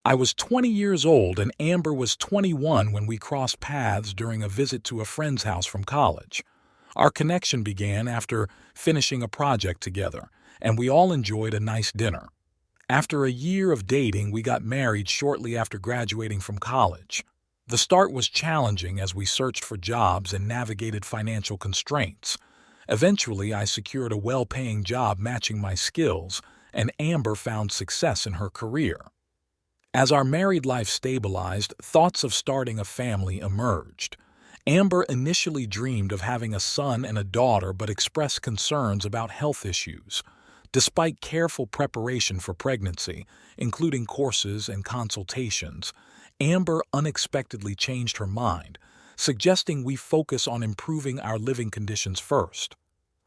I was 20 years old and Amber was 21 when we crossed paths during a visit to a friend's house from college. Our connection began after finishing a project together, and we all enjoyed a nice dinner. After a year of dating, we got married shortly after graduating from college. The start was challenging as we searched for jobs and navigated financial constraints. Eventually, I secured a well-paying job matching my skills, and Amber found success in her career. As our married life stabilized, thoughts of starting a family emerged. Amber initially dreamed of having a son and a daughter but expressed concerns about health issues. Despite careful preparation for pregnancy, including courses and consultations, Amber unexpectedly changed her mind, suggesting we focus on improving our living conditions first.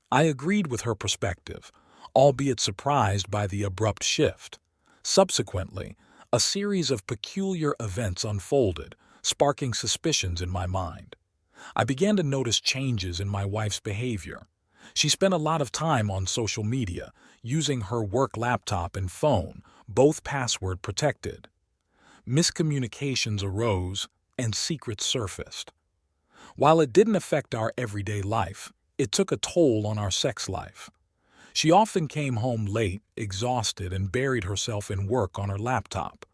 I agreed with her perspective, albeit surprised by the abrupt shift. Subsequently, a series of peculiar events unfolded, sparking suspicions in my mind. I began to notice changes in my wife's behavior. She spent a lot of time on social media, using her work laptop and phone, both password protected. Miscommunications arose, and secrets surfaced. While it didn't affect our everyday life, it took a toll on our sex life. She often came home late, exhausted, and buried herself in work on her laptop.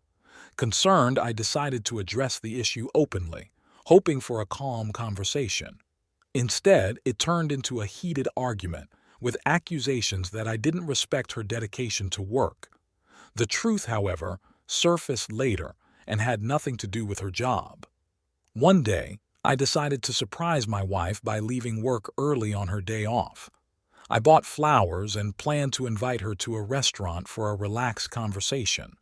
Concerned, I decided to address the issue openly, hoping for a calm conversation. Instead, it turned into a heated argument, with accusations that I didn't respect her dedication to work. The truth, however, surfaced later and had nothing to do with her job. One day, I decided to surprise my wife by leaving work early on her day off. I bought flowers and planned to invite her to a restaurant for a relaxed conversation.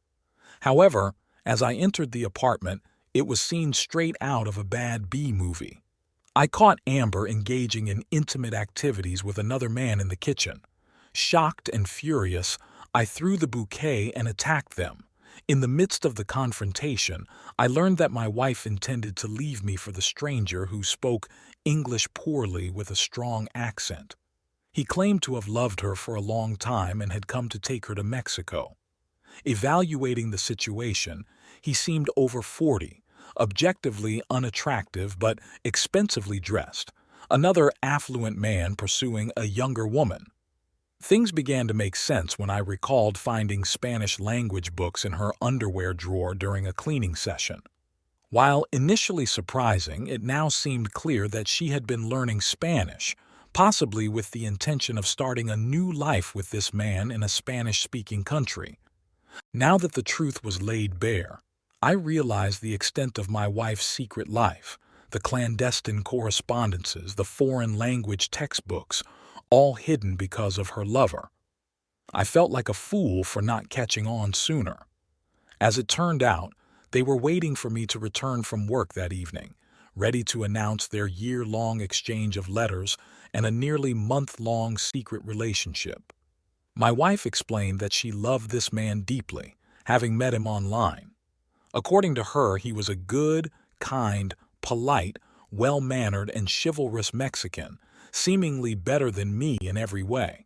However, as I entered the apartment, it was seen straight out of a bad B movie. I caught Amber engaging in intimate activities with another man in the kitchen. Shocked and furious, I threw the bouquet and attacked them. In the midst of the confrontation, I learned that my wife intended to leave me for the stranger who spoke English poorly with a strong accent. He claimed to have loved her for a long time and had come to take her to Mexico. Evaluating the situation, he seemed over 40, objectively unattractive but expensively dressed, another affluent man pursuing a younger woman. Things began to make sense when I recalled finding Spanish language books in her underwear drawer during a cleaning session. While initially surprising, it now seemed clear that she had been learning Spanish, possibly with the intention of starting a new life with this man in a Spanish-speaking country. Now that the truth was laid bare, I realized the extent of my wife's secret life, the clandestine correspondences, the foreign language textbooks, all hidden because of her lover. I felt like a fool for not catching on sooner. As it turned out, they were waiting for me to return from work that evening, ready to announce their year-long exchange of letters and a nearly month-long secret relationship. My wife explained that she loved this man deeply, having met him online. According to her, he was a good, kind, polite, well-mannered, and chivalrous Mexican, seemingly better than me in every way.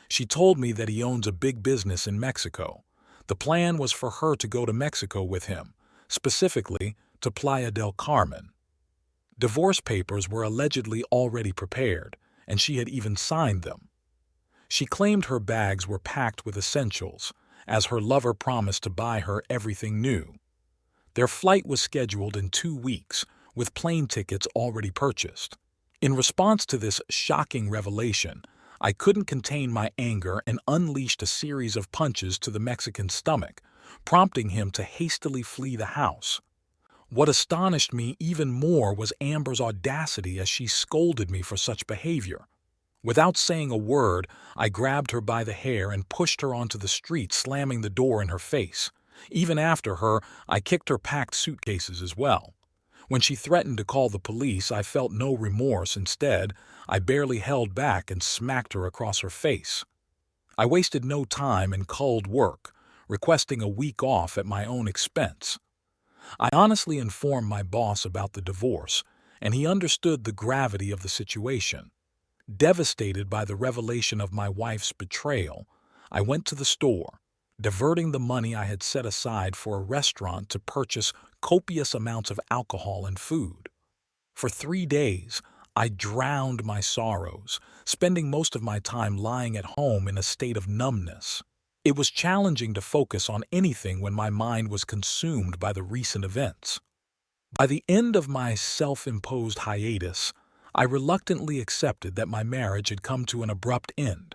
She told me that he owns a big business in Mexico. The plan was for her to go to Mexico with him, specifically to Playa del Carmen. Divorce papers were allegedly already prepared, and she had even signed them. She claimed her bags were packed with essentials, as her lover promised to buy her everything new. Their flight was scheduled in 2 weeks, with plane tickets already purchased. In response to this shocking revelation, I couldn't contain my anger and unleashed a series of punches to the Mexican's stomach, prompting him to hastily flee the house. What astonished me even more was Amber's audacity as she scolded me for such behavior. Without saying a word, I grabbed her by the hair and pushed her onto the street, slamming the door in her face. Even after her, I kicked her packed suitcases as well. When she threatened to call the police, I felt no remorse. Instead, I barely held back and smacked her across her face. I wasted no time and culled work, requesting a week off at my own expense. I honestly informed my boss about the divorce, and he understood the gravity of the situation. Devastated by the revelation of my wife's betrayal, I went to the store, diverting the money I had set aside for a restaurant to purchase copious amounts of alcohol and food. For 3 days, I drowned my sorrows, spending most of my time lying at home in a state of numbness. It was challenging to focus on anything when my mind was consumed by the recent events. By the end of my self-imposed hiatus, I reluctantly accepted that my marriage had come to an abrupt end.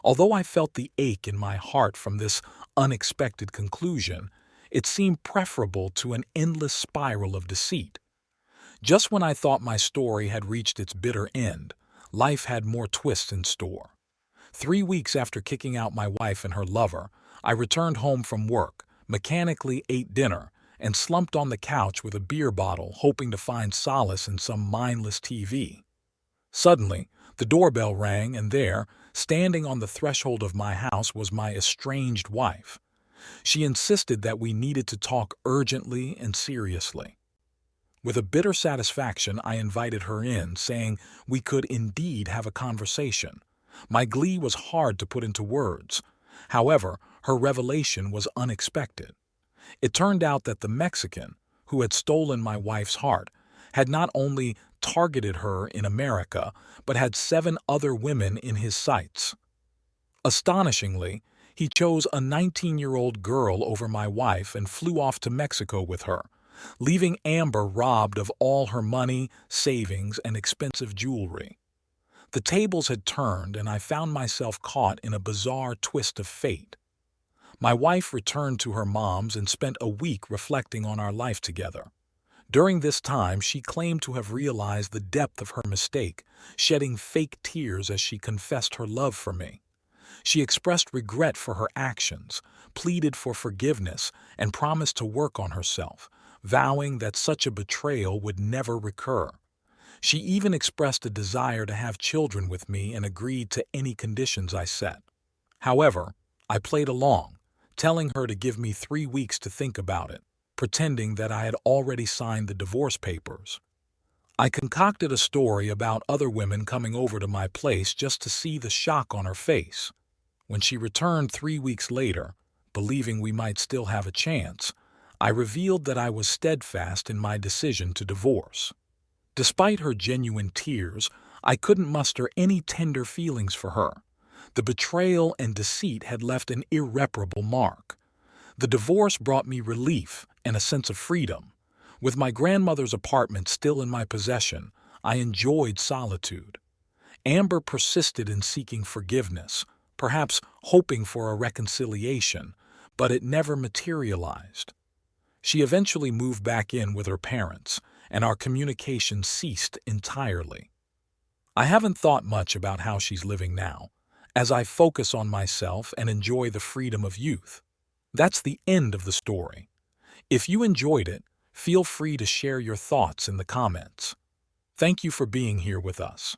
Although I felt the ache in my heart from this unexpected conclusion, it seemed preferable to an endless spiral of deceit. Just when I thought my story had reached its bitter end, life had more twists in store. 3 weeks after kicking out my wife and her lover, I returned home from work, mechanically ate dinner, and slumped on the couch with a beer bottle, hoping to find solace in some mindless TV. Suddenly, the doorbell rang, and there, standing on the threshold of my house, was my estranged wife. She insisted that we needed to talk urgently and seriously. With a bitter satisfaction, I invited her in, saying we could indeed have a conversation. My glee was hard to put into words. However, her revelation was unexpected. It turned out that the Mexican, who had stolen my wife's heart, had not only targeted her in America, but had 7 other women in his sights. Astonishingly, he chose a 19-year-old girl over my wife and flew off to Mexico with her, leaving Amber robbed of all her money, savings, and expensive jewelry. The tables had turned, and I found myself caught in a bizarre twist of fate. My wife returned to her mom's and spent a week reflecting on our life together. During this time, she claimed to have realized the depth of her mistake, shedding fake tears as she confessed her love for me. She expressed regret for her actions, pleaded for forgiveness, and promised to work on herself, vowing that such a betrayal would never recur. She even expressed a desire to have children with me and agreed to any conditions I set. However, I played along, telling her to give me 3 weeks to think about it, pretending that I had already signed the divorce papers. I concocted a story about other women coming over to my place just to see the shock on her face. When she returned 3 weeks later, believing we might still have a chance, I revealed that I was steadfast in my decision to divorce. Despite her genuine tears, I couldn't muster any tender feelings for her. The betrayal and deceit had left an irreparable mark. The divorce brought me relief and a sense of freedom. With my grandmother's apartment still in my possession, I enjoyed solitude. Amber persisted in seeking forgiveness, perhaps hoping for a reconciliation, but it never materialized. She eventually moved back in with her parents, and our communication ceased entirely. I haven't thought much about how she's living now, as I focus on myself and enjoy the freedom of youth. That's the end of the story. If you enjoyed it, feel free to share your thoughts in the comments. Thank you for being here with us.